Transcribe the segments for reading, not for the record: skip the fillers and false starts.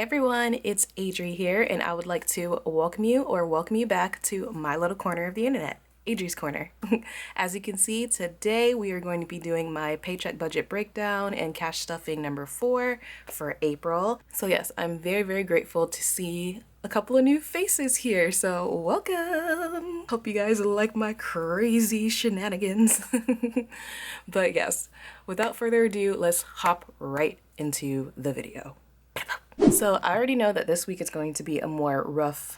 Hey everyone, it's Adri here, and I would like to welcome you back to my little corner of the internet, Adri's Corner. As you can see, today we are going to be doing my paycheck budget breakdown and cash stuffing number 4 for April. So yes, I'm very grateful to see a couple of new faces here, so welcome! Hope you guys like my crazy shenanigans. But yes, without further ado, let's hop right into the video. So I already know that this week is going to be a more rough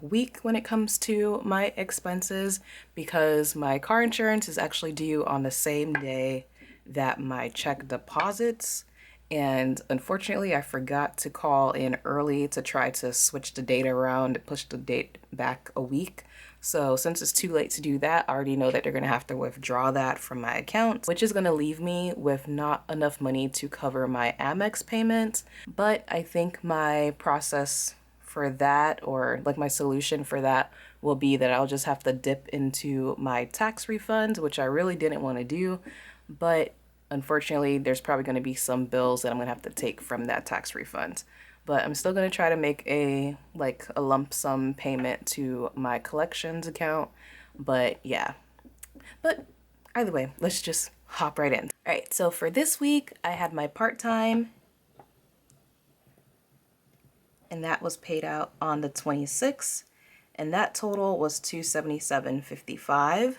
week when it comes to my expenses because my car insurance is actually due on the same day that my check deposits. And unfortunately, I forgot to call in early to try to switch the date around, push the date back a week. So since it's too late to do that, I already know that they're going to have to withdraw that from my account, which is going to leave me with not enough money to cover my Amex payment. But I think my process for that, or like my solution for that, will be that I'll just have to dip into my tax refunds, which I really didn't want to do. But unfortunately, there's probably going to be some bills that I'm going to have to take from that tax refund. But I'm still going to try to make a lump sum payment to my collections account. But yeah, but either way, let's just hop right in. All right, so for this week, I had my part-time, and that was paid out on the 26th, and that total was $277.55.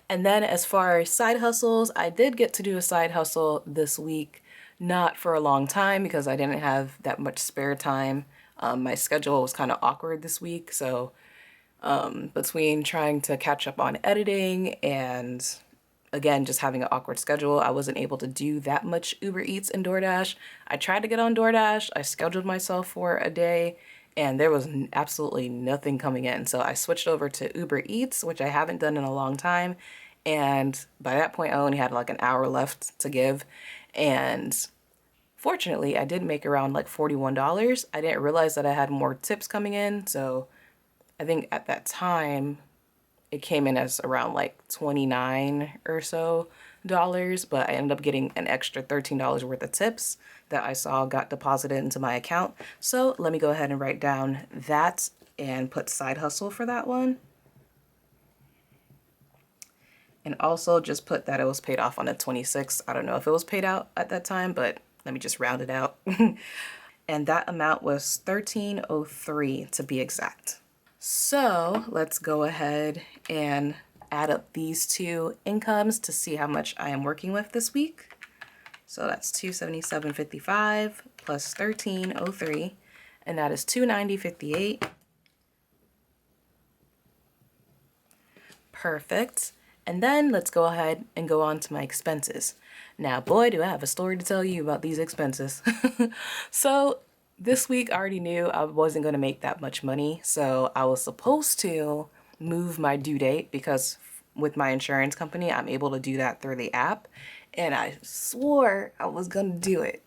And then as far as side hustles, I did get to do a side hustle this week. Not for a long time because I didn't have that much spare time. My schedule was kind of awkward this week, so between trying to catch up on editing and again just having an awkward schedule, I wasn't able to do that much Uber Eats and DoorDash. I tried to get on DoorDash, I scheduled myself for a day, and there was absolutely nothing coming in. So I switched over to Uber Eats, which I haven't done in a long time, and by that point I only had like an hour left to give. And fortunately, I did make around like $41. I didn't realize that I had more tips coming in, so I think at that time it came in as around like 29 or so dollars, but I ended up getting an extra $13 worth of tips that I saw got deposited into my account. So let me go ahead and write down that and put side hustle for that one. And also just put that it was paid off on the 26th. I don't know if it was paid out at that time, but let me just round it out. And that amount was $13.03 to be exact. So let's go ahead and add up these two incomes to see how much I am working with this week. So that's $277.55 plus $13.03, and that is $290.58. Perfect. And then let's go ahead and go on to my expenses. Now, boy, do I have a story to tell you about these expenses. So this week I already knew I wasn't going to make that much money. So I was supposed to move my due date because with my insurance company, I'm able to do that through the app. And I swore I was going to do it.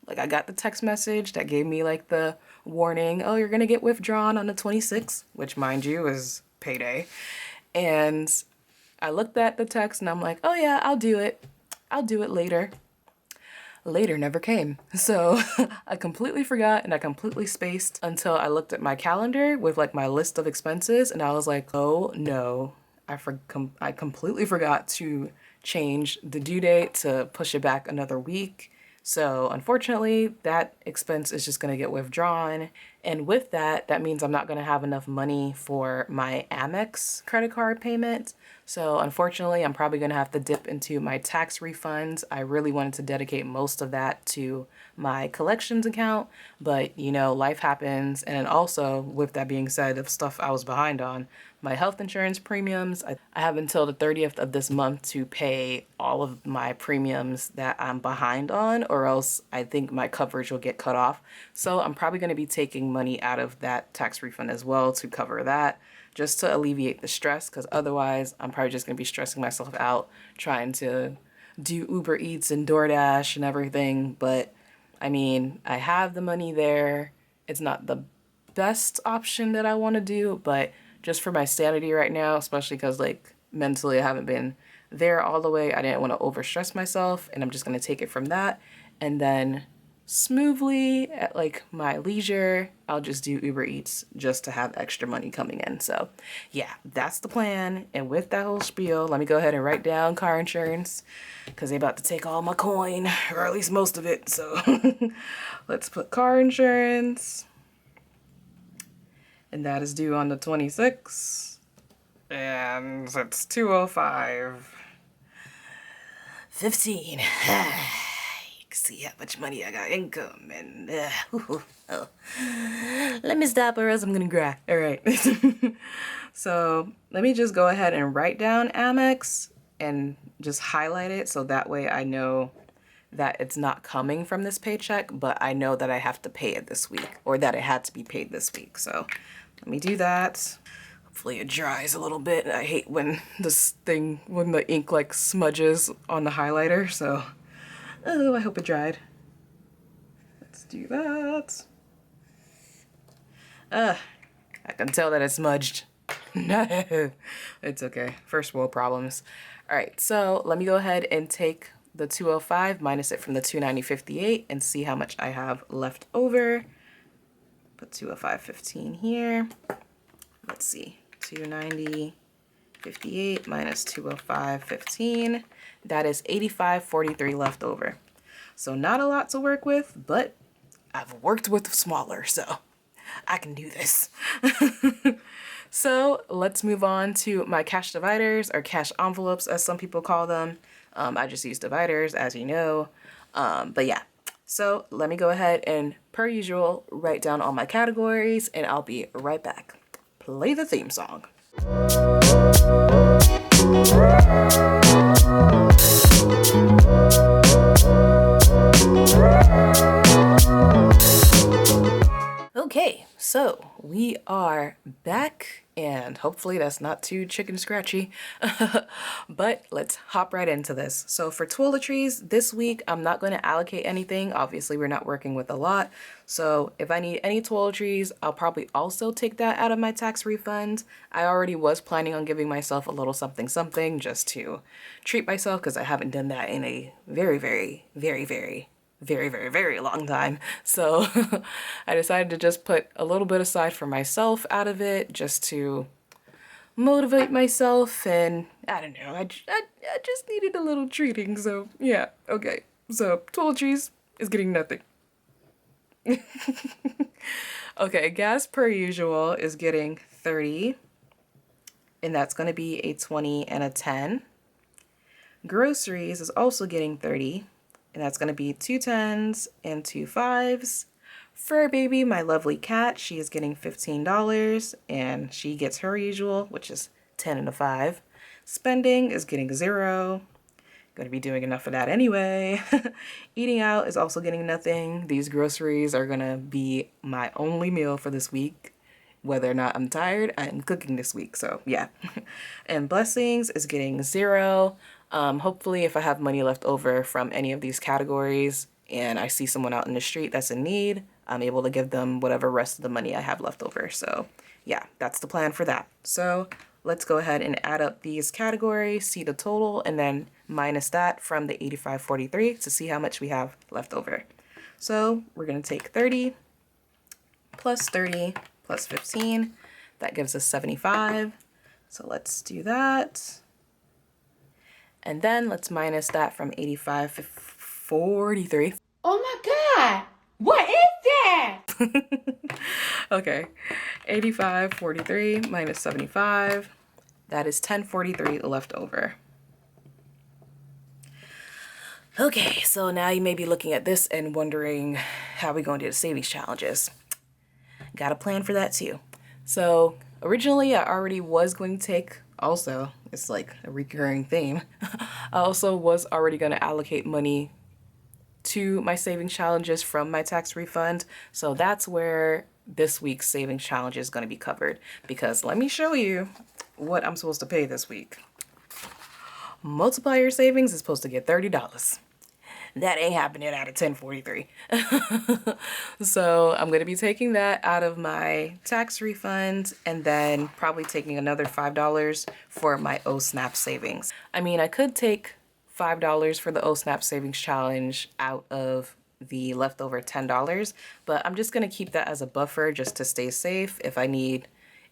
Like, I got the text message that gave me like the warning, oh, you're going to get withdrawn on the 26th, which mind you is payday. And I looked at the text and I'm like, oh yeah, I'll do it. I'll do it later. Later never came. So I completely forgot and I completely spaced until I looked at my calendar with like my list of expenses and I was like, oh no, I completely forgot to change the due date to push it back another week. So unfortunately, that expense is just going to get withdrawn. And with that, that means I'm not going to have enough money for my Amex credit card payment. So unfortunately, I'm probably going to have to dip into my tax refunds. I really wanted to dedicate most of that to my collections account, but you know, life happens. And also, with that being said, of stuff I was behind on, my health insurance premiums, I have until the 30th of this month to pay all of my premiums that I'm behind on, or else I think my coverage will get cut off. So I'm probably going to be taking money out of that tax refund as well to cover that, just to alleviate the stress, because otherwise I'm probably just going to be stressing myself out trying to do Uber Eats and DoorDash and everything. But I mean, I have the money there. It's not the best option that I want to do, but just for my sanity right now, especially because like mentally I haven't been there all the way, I didn't want to overstress myself, and I'm just going to take it from that and then smoothly at like my leisure, I'll just do Uber Eats just to have extra money coming in. So yeah, that's the plan. And with that whole spiel, let me go ahead and write down car insurance because they're about to take all my coin, or at least most of it. So let's put car insurance, and that is due on the 26th, and it's 205.15. See how much money I got income, and let me stop or else I'm gonna cry. All right. So let me just go ahead and write down Amex and just highlight it so that way I know that it's not coming from this paycheck, but I know that I have to pay it this week, or that it had to be paid this week. So let me do that. Hopefully it dries a little bit. I hate when when the ink like smudges on the highlighter, so oh, I hope it dried. Let's do that. I can tell that it's smudged. No, it's okay. First world problems. All right, so let me go ahead and take the 205, minus it from the 290.58, and see how much I have left over. Put 205.15 here. Let's see, 290.58 minus 205.15. That is 85.43 left over. So not a lot to work with, but I've worked with smaller, so I can do this. So let's move on to my cash dividers, or cash envelopes as some people call them. I just use dividers, as you know. But yeah, so let me go ahead and, per usual, write down all my categories, and I'll be right back. Play the theme song. Okay, so we are back, and hopefully that's not too chicken scratchy, but let's hop right into this. So for toiletries this week, I'm not going to allocate anything. Obviously, we're not working with a lot. So if I need any toiletries, I'll probably also take that out of my tax refund. I already was planning on giving myself a little something just to treat myself, because I haven't done that in a very long time. So I decided to just put a little bit aside for myself out of it, just to motivate myself, and I don't know, I just needed a little treating. So yeah, okay, so toiletries is getting nothing. Okay, gas per usual is getting 30, and that's going to be a 20 and a 10. Groceries is also getting 30, and that's going to be 2 10s and 2 5s. Fur Baby, my lovely cat, she is getting $15, and she gets her usual, which is 10 and a 5. Spending is getting 0. Going to be doing enough of that anyway. Eating out is also getting nothing. These groceries are going to be my only meal for this week. Whether or not I'm tired, I'm cooking this week, so yeah. And blessings is getting 0. Hopefully if I have money left over from any of these categories and I see someone out in the street that's in need, I'm able to give them whatever rest of the money I have left over. So yeah, that's the plan for that. So let's go ahead and add up these categories, see the total, and then minus that from the 85.43 to see how much we have left over. So we're going to take 30 plus 30 plus 15. That gives us 75. So let's do that. And then let's minus that from 85.43. Oh my God, what is that? Okay, 85.43 minus 75. That is 10.43 left over. Okay, so now you may be looking at this and wondering how we're going to do the savings challenges. Got a plan for that too. So originally I already was going to take, also, it's like a recurring theme, I also was already going to allocate money to my savings challenges from my tax refund. So that's where this week's savings challenge is going to be covered, because let me show you what I'm supposed to pay this week. Multiply your savings is supposed to get $30. That ain't happening out of 1043. So I'm going to be taking that out of my tax refund, and then probably taking another $5 for my OSNAP savings. I mean, I could take $5 for the OSNAP savings challenge out of the leftover $10, but I'm just gonna keep that as a buffer just to stay safe if I need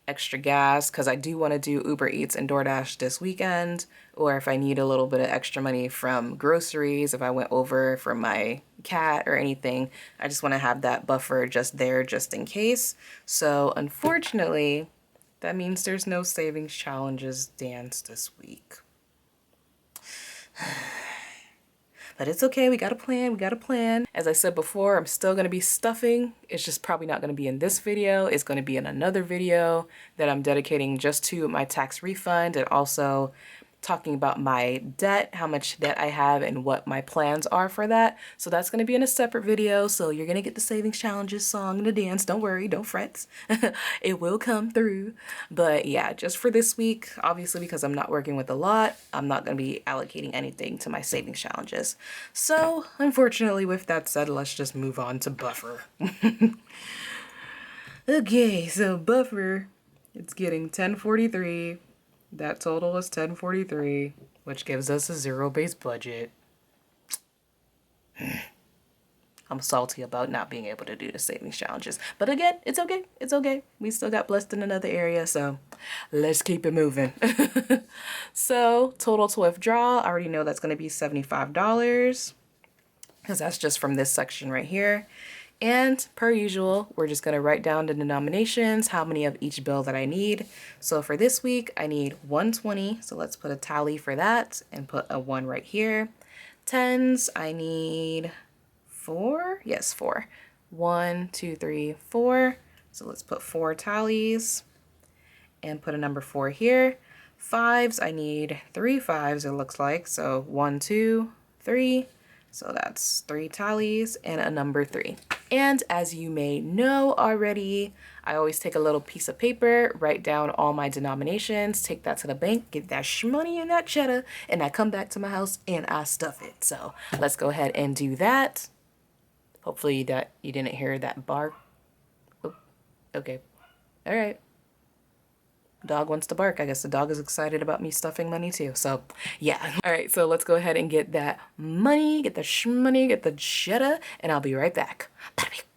extra gas, because I do want to do Uber Eats and DoorDash this weekend, or if I need a little bit of extra money from groceries, if I went over for my cat or anything, I just want to have that buffer just there just in case. So unfortunately, that means there's no savings challenges dance this week. But it's okay, we got a plan, we got a plan. As I said before, I'm still gonna be stuffing. It's just probably not gonna be in this video. It's gonna be in another video that I'm dedicating just to my tax refund, and also talking about my debt, how much debt I have and what my plans are for that. So that's gonna be in a separate video. So you're gonna get the savings challenges song and the dance. Don't worry, don't fret. It will come through. But yeah, just for this week, obviously because I'm not working with a lot, I'm not gonna be allocating anything to my savings challenges. So unfortunately, with that said, let's just move on to buffer. Okay, so buffer, it's getting 1043. That total is 1043, which gives us a zero-based budget. I'm salty about not being able to do the savings challenges. But again, it's okay. It's okay. We still got blessed in another area, so let's keep it moving. So total to withdraw, I already know that's going to be $75 because that's just from this section right here. And per usual, we're just going to write down the denominations, how many of each bill that I need. So for this week, I need 120. So let's put a tally for that and put a 1 right here. Tens, I need 4. Yes, 4. 1, 2, 3, 4. So let's put 4 tallies and put a number 4 here. Fives, I need 3 fives, it looks like. So 1, 2, 3. So that's 3 tallies and a number 3. And as you may know already, I always take a little piece of paper, write down all my denominations, take that to the bank, get that shmoney and that cheddar, and I come back to my house and I stuff it. So let's go ahead and do that. Hopefully that you didn't hear that bark. Oh, okay. All right. Dog wants to bark. I guess the dog is excited about me stuffing money too. So yeah. All right. So let's go ahead and get that money, get the shmoney, get the cheddar, and I'll be right back.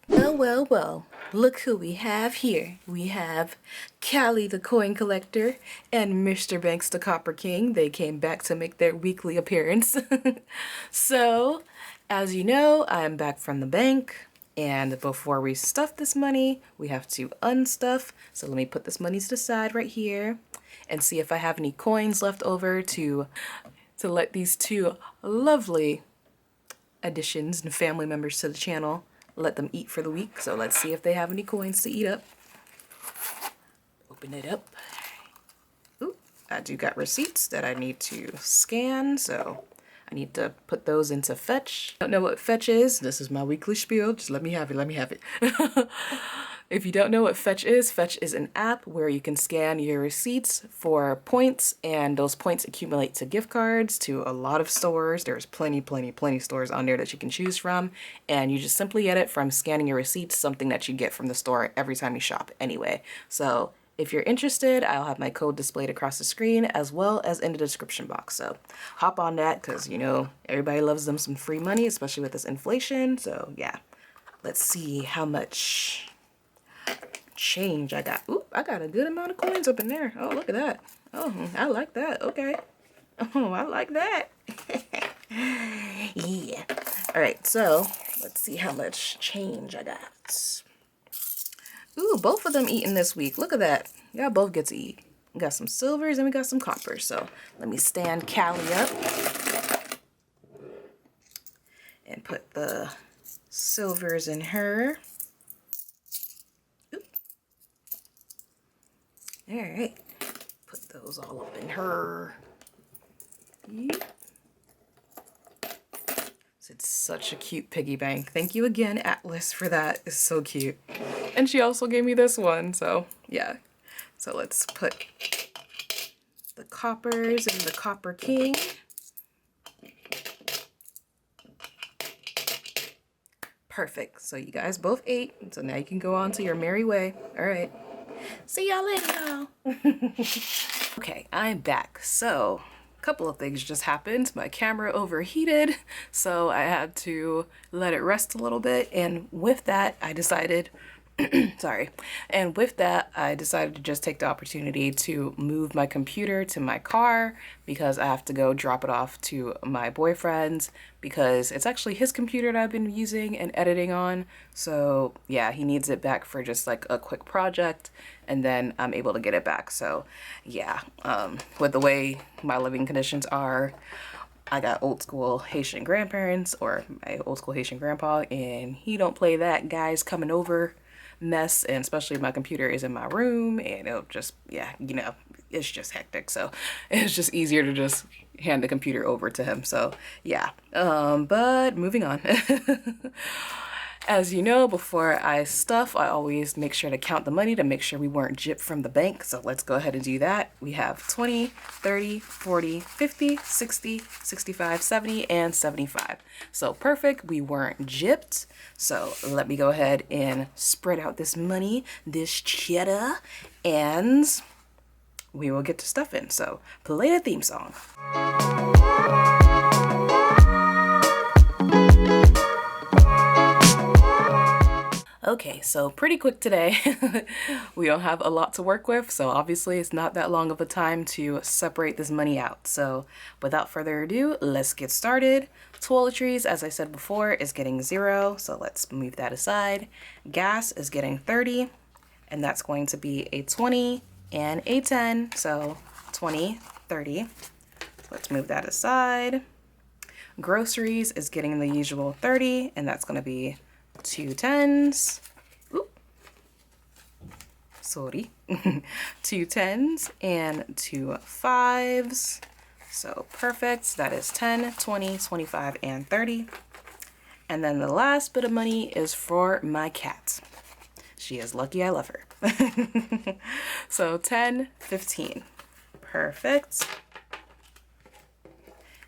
Well, well, well. Look who we have here. We have Callie the coin collector and Mr. Banks the Copper King. They came back to make their weekly appearance. So, as you know, I'm back from the bank. And before we stuff this money, we have to unstuff. So let me put this money to the side right here and see if I have any coins left over to let these two lovely additions and family members to the channel, let them eat for the week. So let's see if they have any coins to eat up. Open it up. Ooh, I do got receipts that I need to scan, so I need to put those into Fetch. Don't know what Fetch is? This is my weekly spiel. Just let me have it. Let me have it. If you don't know what Fetch is an app where you can scan your receipts for points, and those points accumulate to gift cards to a lot of stores. There's plenty stores on there that you can choose from, and you just simply get it from scanning your receipts, something that you get from the store every time you shop anyway. So if you're interested, I'll have my code displayed across the screen as well as in the description box. So hop on that because, you know, everybody loves them some free money, especially with this inflation. So yeah, let's see how much change I got. Ooh, I got a good amount of coins up in there. Oh, look at that. Oh, I like that. Okay. Oh, I like that. Yeah. All right, so let's see how much change I got. Ooh, both of them eating this week. Look at that. Y'all both get to eat. We got some silvers and we got some coppers. So let me stand Callie up and put the silvers in her. Oop. All right. Put those all up in her. Yep. It's such a cute piggy bank. Thank you again, Atlas, for that. It's so cute. And she also gave me this one, so yeah. So let's put the coppers in the Copper King. Perfect. So you guys both ate, so now you can go on to your merry way. All right. See y'all later, y'all. Okay, I'm back. So couple of things just happened. My camera overheated, so I had to let it rest a little bit, and with that I decided sorry. And with that, I decided to just take the opportunity to move my computer to my car because I have to go drop it off to my boyfriend's because it's actually his computer that I've been using and editing on. So yeah, he needs it back for just like a quick project and then I'm able to get it back. So yeah, with the way my living conditions are, I got old school Haitian grandparents or my old school Haitian grandpa, and he don't play that guys coming over mess, and especially my computer is in my room and it'll just, yeah, you know, it's just hectic. So it's just easier to just hand the computer over to him. So yeah, but moving on. As you know, before I stuff, I always make sure to count the money to make sure we weren't gypped from the bank. So let's go ahead and do that. We have 20, 30, 40, 50, 60, 65, 70, and 75. So perfect. We weren't gypped. So let me go ahead and spread out this money, this cheddar, and we will get to stuffing. So play the theme song. Okay, so pretty quick today. We don't have a lot to work with, so obviously it's not that long of a time to separate this money out. So without further ado, let's get started. Toiletries, as I said before, is getting 0, so let's move that aside. Gas is getting 30, and that's going to be a 20 and a 10, so 20, 30. Let's move that aside. Groceries is getting the usual 30, and that's going to be 2 10s. Oop. Sorry. 2 10s and 2 5s. So perfect. That is 10, 20, 25, and 30. And then the last bit of money is for my cat. She is lucky I love her. So 10, 15. Perfect.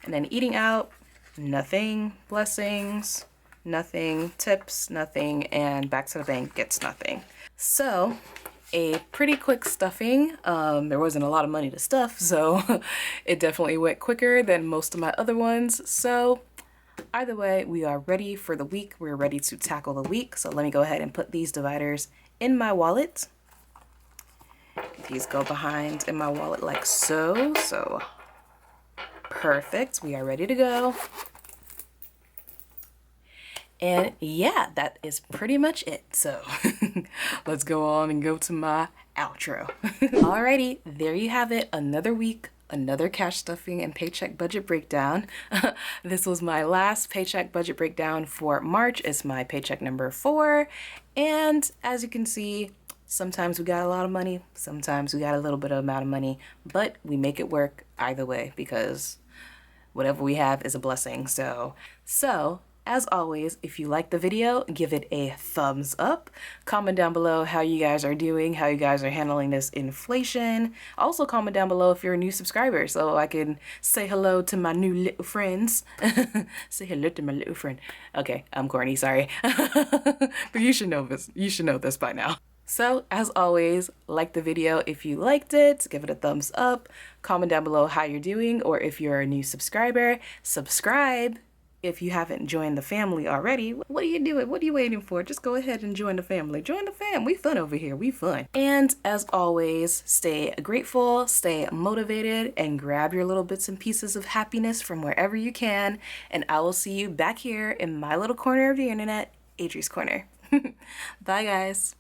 And then eating out, nothing. Blessings. Nothing, tips, nothing, and back to the bank gets nothing. So a pretty quick stuffing. There wasn't a lot of money to stuff, so it definitely went quicker than most of my other ones. So either way, we are ready for the week. We're ready to tackle the week. So let me go ahead and put these dividers in my wallet. These go behind in my wallet like so. So perfect. We are ready to go. And yeah, that is pretty much it. So let's go on and go to my outro. Alrighty, there you have it. Another week, another cash stuffing and paycheck budget breakdown. This was my last paycheck budget breakdown for March. It's my paycheck number 4. And as you can see, sometimes we got a lot of money, sometimes we got a little bit of amount of money, but we make it work either way because whatever we have is a blessing. So as always, if you like the video, give it a thumbs up. Comment down below how you guys are doing, how you guys are handling this inflation. Also comment down below if you're a new subscriber so I can say hello to my new little friends. Say hello to my little friend. Okay, I'm corny, sorry. But you should know this. You should know this by now. So as always, like the video if you liked it, give it a thumbs up. Comment down below how you're doing, or if you're a new subscriber, subscribe. If you haven't joined the family already, what are you doing? What are you waiting for? Just go ahead and join the family. Join the fam. We fun over here. We fun. And as always, stay grateful, stay motivated, and grab your little bits and pieces of happiness from wherever you can. And I will see you back here in my little corner of the internet, Adri's Corner. Bye, guys.